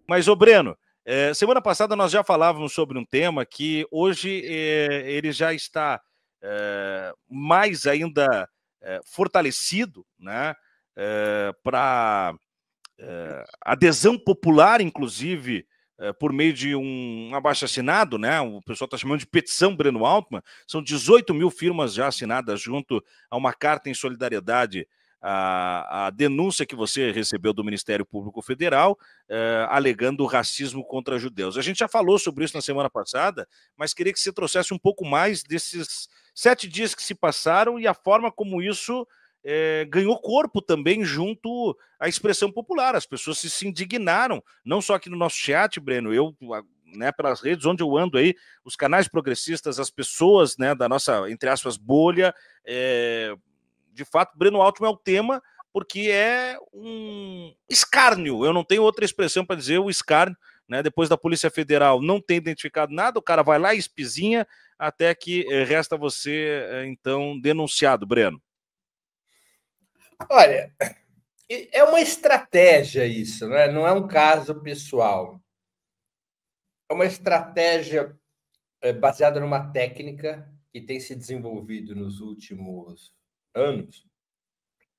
Mas, ô Breno, semana passada nós já falávamos sobre um tema que hoje ele já está mais ainda fortalecido, né, para adesão popular, inclusive, por meio de um abaixo-assinado, né? O pessoal está chamando de petição Breno Altman. São 18 mil firmas já assinadas junto a uma carta em solidariedade à denúncia que você recebeu do Ministério Público Federal, alegando racismo contra judeus. A gente já falou sobre isso na semana passada, mas queria que você trouxesse um pouco mais desses 7 dias que se passaram e a forma como isso ganhou corpo também junto à expressão popular. As pessoas se indignaram, não só aqui no nosso chat, Breno, eu, né, pelas redes onde eu ando aí, os canais progressistas, as pessoas, né, da nossa, entre aspas, bolha, de fato, Breno Altman é o tema, porque é um escárnio, eu não tenho outra expressão para dizer, o escárnio, né, depois da Polícia Federal não tem identificado nada, o cara vai lá e espizinha, até que resta você, então, denunciado, Breno. Olha, é uma estratégia isso, né? Não é um caso pessoal. É uma estratégia baseada numa técnica que tem se desenvolvido nos últimos anos.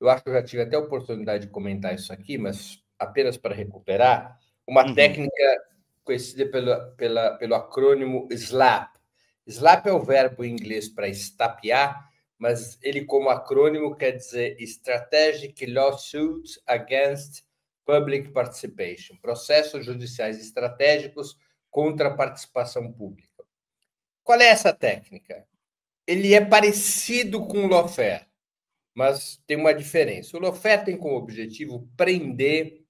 Eu acho que eu já tive até a oportunidade de comentar isso aqui, mas apenas para recuperar, uma técnica conhecida pelo acrônimo SLAP. SLAP é o verbo em inglês para estapear, mas ele, como acrônimo, quer dizer Strategic Lawsuits Against Public Participation, processos judiciais estratégicos contra a participação pública. Qual é essa técnica? Ele é parecido com o lawfare, mas tem uma diferença. O lawfare tem como objetivo prender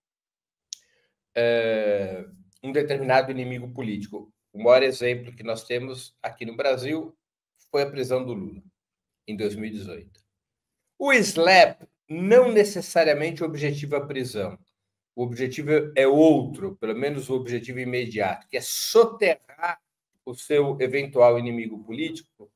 um determinado inimigo político. O maior exemplo que nós temos aqui no Brasil foi a prisão do Lula, em 2018. O SLAP não necessariamente objetiva a prisão. O objetivo é outro, pelo menos o objetivo imediato, que é soterrar o seu eventual inimigo político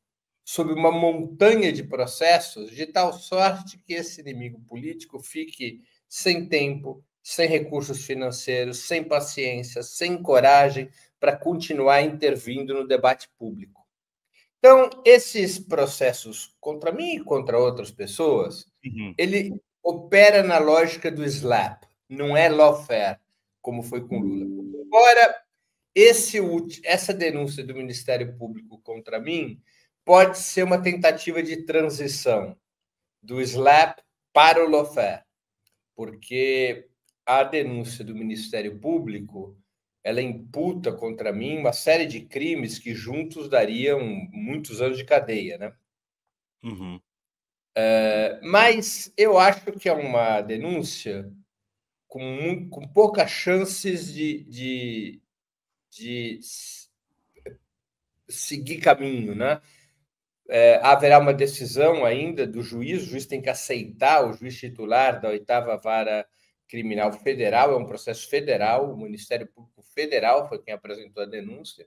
sob uma montanha de processos, de tal sorte que esse inimigo político fique sem tempo, sem recursos financeiros, sem paciência, sem coragem para continuar intervindo no debate público. Então, esses processos contra mim e contra outras pessoas, ele opera na lógica do SLAP, não é lawfare, como foi com Lula. Embora essa denúncia do Ministério Público contra mim pode ser uma tentativa de transição do SLAP para o lawfare, porque a denúncia do Ministério Público ela imputa contra mim uma série de crimes que juntos dariam muitos anos de cadeia, né? Mas eu acho que é uma denúncia com poucas chances de seguir caminho, né? Haverá uma decisão ainda do juiz, o juiz tem que aceitar, o juiz titular da 8ª Vara Criminal Federal, é um processo federal, o Ministério Público Federal foi quem apresentou a denúncia.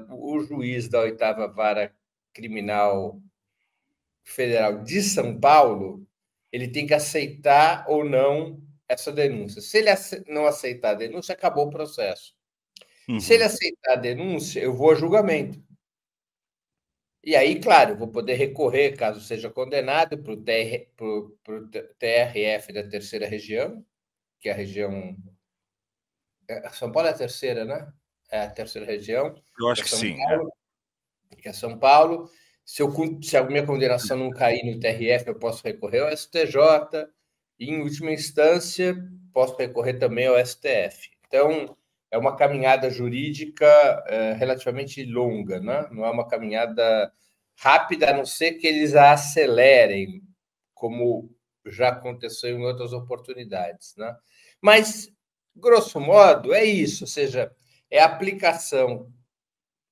O juiz da 8ª Vara Criminal Federal de São Paulo, ele tem que aceitar ou não essa denúncia. Se ele não aceitar a denúncia, acabou o processo. Se ele aceitar a denúncia, eu vou a julgamento. E aí, claro, eu vou poder recorrer, caso seja condenado, para o TRF da 3ª Região, que é a região... São Paulo é a 3ª, né? É a 3ª Região. Eu acho que sim. Que é São Paulo. Se a minha condenação não cair no TRF, eu posso recorrer ao STJ. E, em última instância, posso recorrer também ao STF. Então, é uma caminhada jurídica relativamente longa, né? Não é uma caminhada rápida, a não ser que eles a acelerem, como já aconteceu em outras oportunidades, né? Mas, grosso modo, é isso, ou seja, é a aplicação,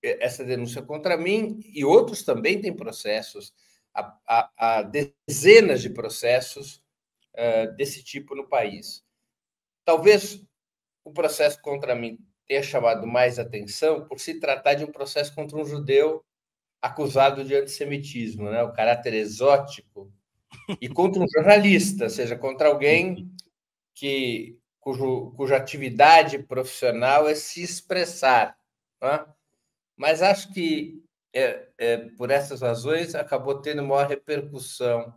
essa denúncia contra mim, e outros também têm processos, há dezenas de processos desse tipo no país. Talvez o processo contra mim tenha chamado mais atenção por se tratar de um processo contra um judeu acusado de antissemitismo, né? O caráter exótico, e contra um jornalista, ou seja, contra alguém que cuja atividade profissional é se expressar, né? Mas acho que, por essas razões, acabou tendo maior repercussão.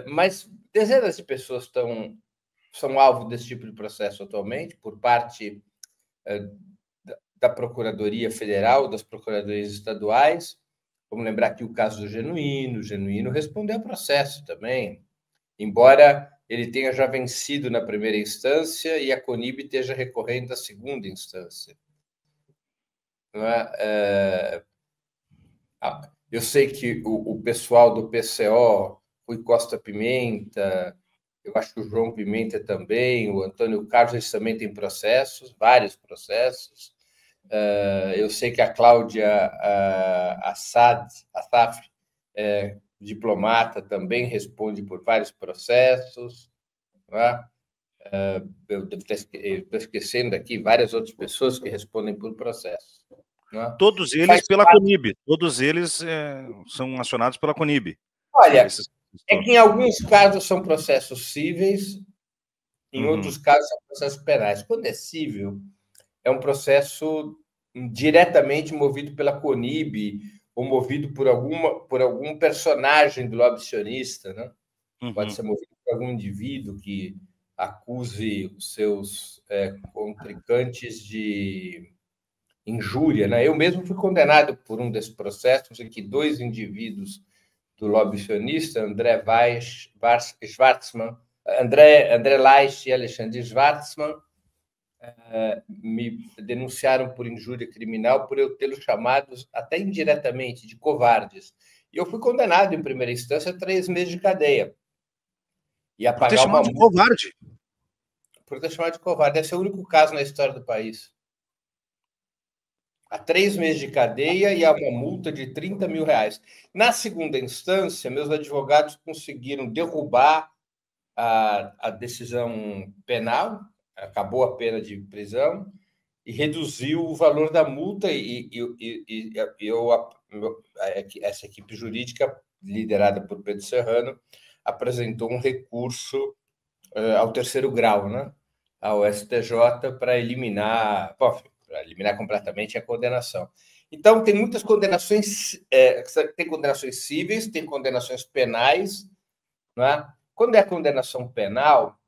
Mas dezenas de pessoas são alvo desse tipo de processo atualmente, por parte da Procuradoria Federal, das Procuradorias Estaduais. Vamos lembrar que o caso do Genuíno respondeu ao processo também, embora ele tenha já vencido na primeira instância e a CONIB esteja recorrendo à segunda instância. Eu sei que o pessoal do PCO, Rui Costa Pimenta, eu acho que o João Pimenta também, o Antônio Carlos, eles também têm processos, vários processos. Eu sei que a Cláudia Assaf, diplomata, também responde por vários processos. Eu estou esquecendo aqui várias outras pessoas que respondem por processos. Todos eles pela CONIB, todos eles são acionados pela CONIB. Olha, é que em alguns casos são processos cíveis, em outros casos são processos penais. Quando é cível, é um processo diretamente movido pela CONIB ou movido por algum personagem do lobby sionista, né? Pode ser movido por algum indivíduo que acuse os seus contribuintes de injúria, né? Eu mesmo fui condenado por um desses processos em que 2 indivíduos do lobby sionista, André Leicht e Alexandre Schwartzman, me denunciaram por injúria criminal por eu tê-los chamados, até indiretamente, de covardes. E eu fui condenado, em primeira instância, a 3 meses de cadeia. E a pagar uma multa. Covarde? Por ter chamado de covarde. Esse é o único caso na história do país. Há 3 meses de cadeia e há uma multa de R$30 mil. Na segunda instância, meus advogados conseguiram derrubar a decisão penal, acabou a pena de prisão e reduziu o valor da multa. Essa equipe jurídica, liderada por Pedro Serrano, apresentou um recurso ao 3º grau, né, ao STJ, para eliminar completamente a condenação. Então, tem muitas condenações, tem condenações cíveis, tem condenações penais, né? Quando é a condenação penal,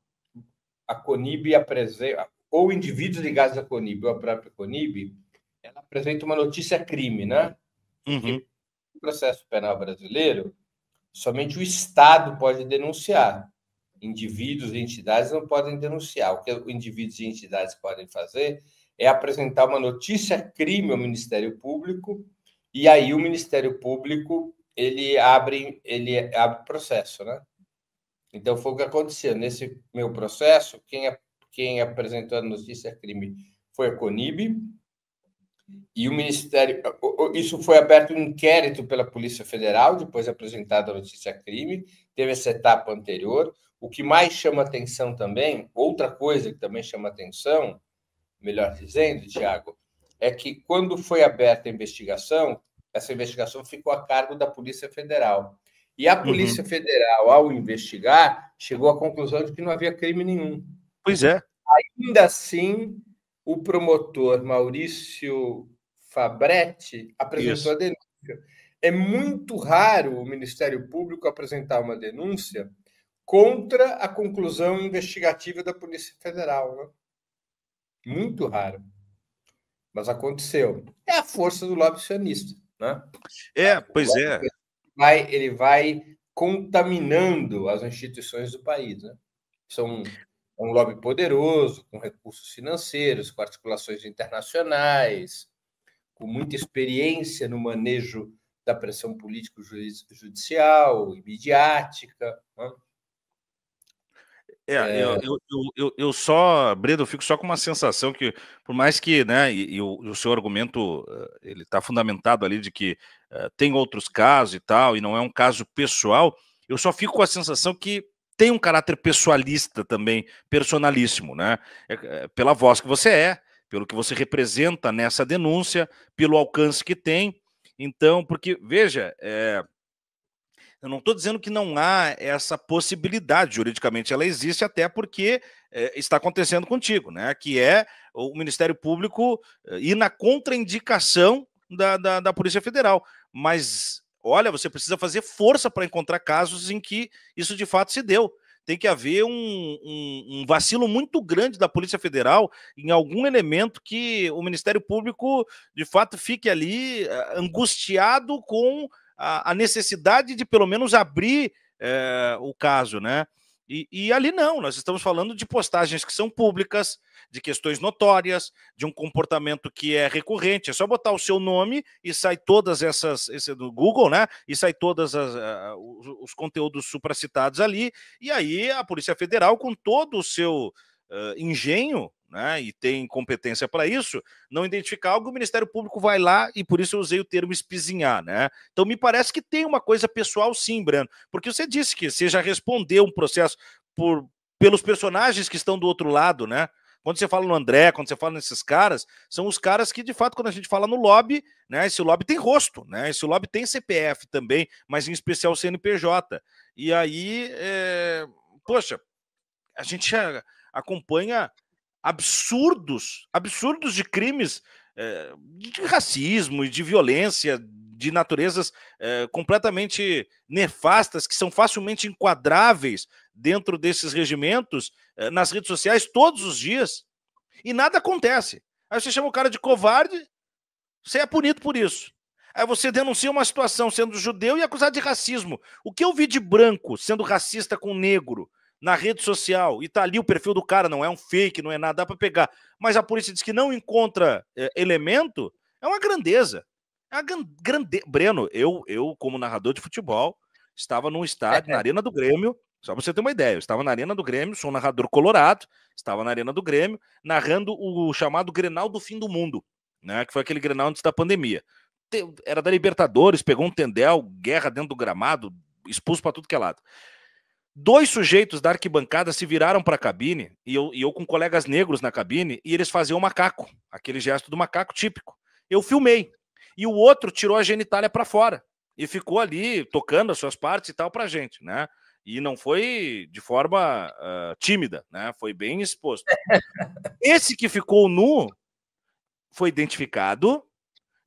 a CONIB apresenta, ou indivíduos ligados à CONIB, ou a própria CONIB, ela apresenta uma notícia-crime, né? Porque no processo penal brasileiro, somente o Estado pode denunciar. Indivíduos e entidades não podem denunciar. O que indivíduos e entidades podem fazer é apresentar uma notícia-crime ao Ministério Público, e aí o Ministério Público ele abre processo, né? Então, foi o que aconteceu. Nesse meu processo, quem apresentou a notícia-crime foi a CONIB, e o Ministério... Isso foi aberto um inquérito pela Polícia Federal, depois apresentada a notícia-crime, teve essa etapa anterior. O que mais chama atenção também, outra coisa que também chama atenção, melhor dizendo, Tiago, é que quando foi aberta a investigação, essa investigação ficou a cargo da Polícia Federal. E a Polícia Federal, ao investigar, chegou à conclusão de que não havia crime nenhum. Pois é. Ainda assim, o promotor Maurício Fabretti apresentou a denúncia. É muito raro o Ministério Público apresentar uma denúncia contra a conclusão investigativa da Polícia Federal, né? Muito raro. Mas aconteceu. É a força do lobby sionista, né? Pois é. Ele vai contaminando as instituições do país, né? São um lobby poderoso, com recursos financeiros, com articulações internacionais, com muita experiência no manejo da pressão político-judicial e midiática, né? Eu só, Breda, eu fico só com uma sensação que, por mais que, né, e o seu argumento, ele está fundamentado ali de que tem outros casos e tal, e não é um caso pessoal, eu só fico com a sensação que tem um caráter pessoalista também, personalíssimo, né? Pela voz que você pelo que você representa nessa denúncia, pelo alcance que tem. Então, porque, veja, Eu não estou dizendo que não há essa possibilidade, juridicamente ela existe, até porque está acontecendo contigo, né? Que é o Ministério Público ir na contraindicação da Polícia Federal. Mas, olha, você precisa fazer força para encontrar casos em que isso de fato se deu. Tem que haver um vacilo muito grande da Polícia Federal em algum elemento que o Ministério Público, de fato, fique ali angustiado com a necessidade de, pelo menos, abrir o caso, né? E ali não, nós estamos falando de postagens que são públicas, de questões notórias, de um comportamento que é recorrente. É só botar o seu nome e sai todas esse do Google, né? E sai todos os conteúdos supracitados ali. E aí a Polícia Federal, com todo o seu engenho, né, e tem competência para isso, não identificar algo, o Ministério Público vai lá, e por isso eu usei o termo espizinhar, né? Então me parece que tem uma coisa pessoal sim, Breno, porque você disse que você já respondeu um processo pelos personagens que estão do outro lado, né? Quando você fala no André, quando você fala nesses caras, são os caras que, de fato, quando a gente fala no lobby, né, esse lobby tem rosto, né? Esse lobby tem CPF também, mas em especial CNPJ. E aí, poxa, a gente acompanha absurdos de crimes de racismo e de violência, de naturezas completamente nefastas, que são facilmente enquadráveis dentro desses regimentos nas redes sociais todos os dias, e nada acontece. Aí você chama o cara de covarde, você é punido por isso. Aí você denuncia uma situação sendo judeu e acusado de racismo. O que eu vi de branco sendo racista com negro na rede social, e tá ali o perfil do cara, não é um fake, não é nada, dá para pegar, mas a polícia diz que não encontra elemento, é uma grandeza. É uma Breno, eu, como narrador de futebol, estava num estádio, na Arena do Grêmio, só para você ter uma ideia, eu estava na Arena do Grêmio, sou um narrador colorado, estava na Arena do Grêmio, narrando o chamado Grenal do Fim do Mundo, né, que foi aquele Grenal antes da pandemia. Era da Libertadores, pegou um tendel, guerra dentro do gramado, expulso para tudo que é lado. 2 sujeitos da arquibancada se viraram para a cabine, e eu com colegas negros na cabine, e eles faziam o macaco, aquele gesto do macaco típico. Eu filmei. E o outro tirou a genitália para fora e ficou ali tocando as suas partes e tal pra gente, né? E não foi de forma tímida, né? Foi bem exposto. Esse que ficou nu foi identificado,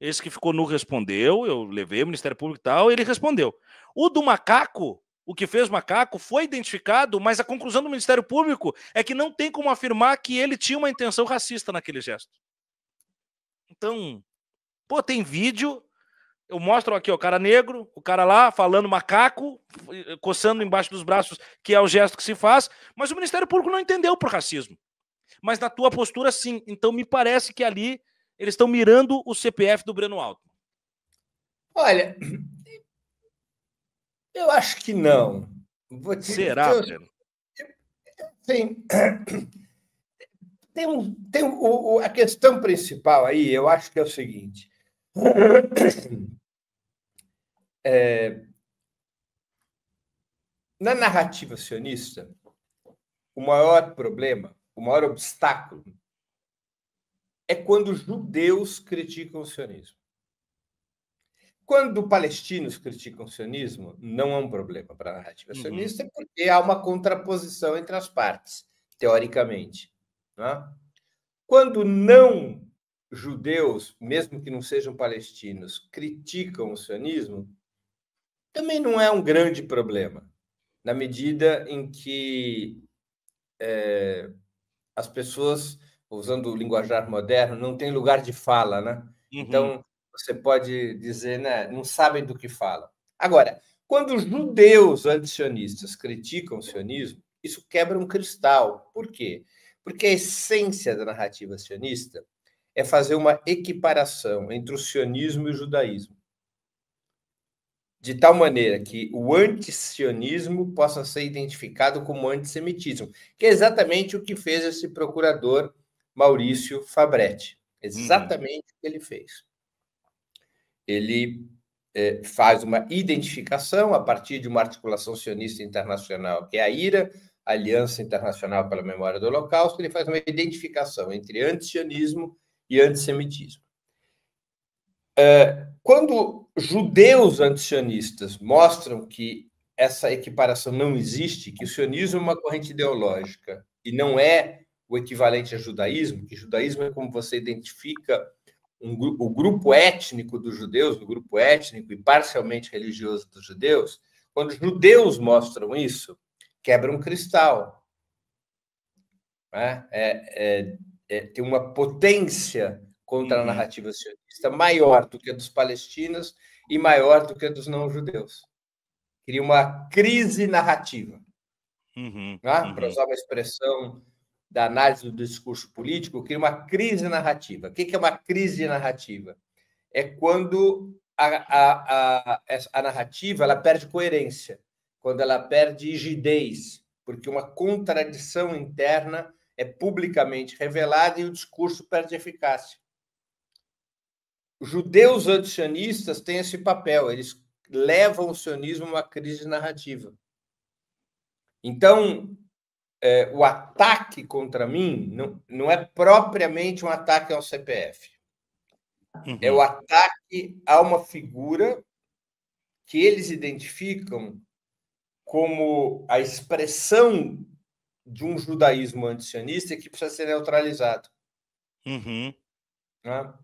esse que ficou nu respondeu, eu levei o Ministério Público e tal, ele respondeu. O do macaco, o que fez o macaco, foi identificado, mas a conclusão do Ministério Público é que não tem como afirmar que ele tinha uma intenção racista naquele gesto. Então, pô, tem vídeo, eu mostro aqui, ó, o cara negro, o cara lá falando macaco, coçando embaixo dos braços, que é o gesto que se faz, mas o Ministério Público não entendeu por racismo. Mas na tua postura, sim. Então, me parece que ali eles estão mirando o CPF do Breno Altman. Olha, eu acho que não. Será, Breno? Sim. A questão principal aí, eu acho que é o seguinte. Na narrativa sionista, o maior problema, o maior obstáculo é quando judeus criticam o sionismo. Quando palestinos criticam o sionismo, não é um problema para a narrativa sionista, porque há uma contraposição entre as partes, teoricamente. Né? Quando não judeus, mesmo que não sejam palestinos, criticam o sionismo, também não é um grande problema, na medida em que as pessoas, usando o linguajar moderno, não têm lugar de fala, né? Então, você pode dizer, né, não sabem do que falam. Agora, quando os judeus antisionistas criticam o sionismo, isso quebra um cristal. Por quê? Porque a essência da narrativa sionista é fazer uma equiparação entre o sionismo e o judaísmo, de tal maneira que o antisionismo possa ser identificado como antissemitismo, que é exatamente o que fez esse procurador Maurício Fabretti. Exatamente o que ele fez. Ele faz uma identificação a partir de uma articulação sionista internacional, que é a IRA, Aliança Internacional pela Memória do Holocausto. Ele faz uma identificação entre antisionismo e antissemitismo. Quando judeus antisionistas mostram que essa equiparação não existe, que o sionismo é uma corrente ideológica e não é o equivalente a judaísmo, que judaísmo é como você identifica o grupo étnico dos judeus, o grupo étnico e parcialmente religioso dos judeus. Quando os judeus mostram isso, quebra um cristal. Né? Tem uma potência contra a narrativa sionista maior do que a dos palestinos e maior do que a dos não-judeus. Cria uma crise narrativa. Né? Para usar uma expressão da análise do discurso político, cria uma crise narrativa. O que é uma crise narrativa? É quando a narrativa ela perde coerência, quando ela perde rigidez, porque uma contradição interna é publicamente revelada e o discurso perde eficácia. Os judeus antisionistas têm esse papel, eles levam o sionismo a uma crise narrativa. Então, o ataque contra mim não é propriamente um ataque ao CPF. É o ataque a uma figura que eles identificam como a expressão de um judaísmo antisionista que precisa ser neutralizado. Né?